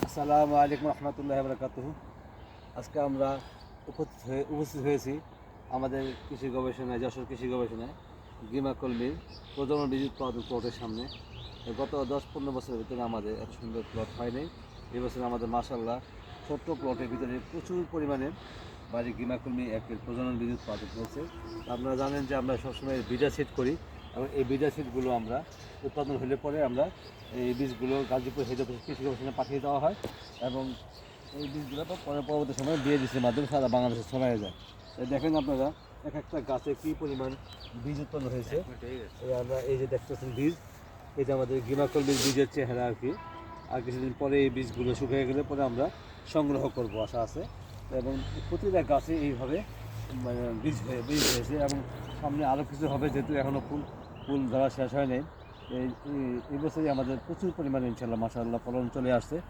আসসালামু আলাইকুম রহমতুল্লাহি বারাকাতুহু। আজকে আমরা উপস্থিত হয়েছি আমাদের কৃষি গবেষণায়, যশোর কৃষি গবেষণায় গিমা কলমির প্রজনন বীজ উৎপাদন প্লটের সামনে। গত 10-15 বছরের ভিতরে আমাদের এত সুন্দর প্লট হয়নি। এবছর আমাদের মাশাআল্লাহ ছোট্ট প্লটের ভিতরে প্রচুর পরিমাণে বাড়ি গিমা কলমি একের প্রজনন বীজ উৎপাদন হয়েছে। আপনারা জানেন যে আমরা সবসময় বিডা সিড করি এবং এই বিডা সিডগুলো আমরা উৎপাদন হলে পরে আমরা এই বীজগুলো গাজীপুর হেড অফিস কৃষি গবেষণায় পাঠিয়ে দেওয়া হয় এবং এই বীজগুলো পরে পরবর্তী সময় বিএডিসির মাধ্যমে সারা বাংলাদেশে ছড়াই যায়। দেখেন আপনারা এক একটা গাছে কী পরিমাণ বীজ উৎপন্ন হয়েছে। আমরা এই যে দেখতেছেন বীজ, এই যে আমাদের গিমা কলমির বীজের চেহারা আর কি। আর কিছুদিন পরে এই বীজগুলো শুকিয়ে গেলে পরে আমরা সংগ্রহ করব আশা আছে। এবং প্রতিটা গাছে এইভাবে মানে বীজ হয়েছে এবং সামনে আরও কিছু হবে, যেহেতু এখনও ফুল ধরা শেষ হয় নাই। এই বছরই আমাদের প্রচুর পরিমাণে ইনশাআল্লাহ মাশাআল্লাহ ফলন চলে আসছে।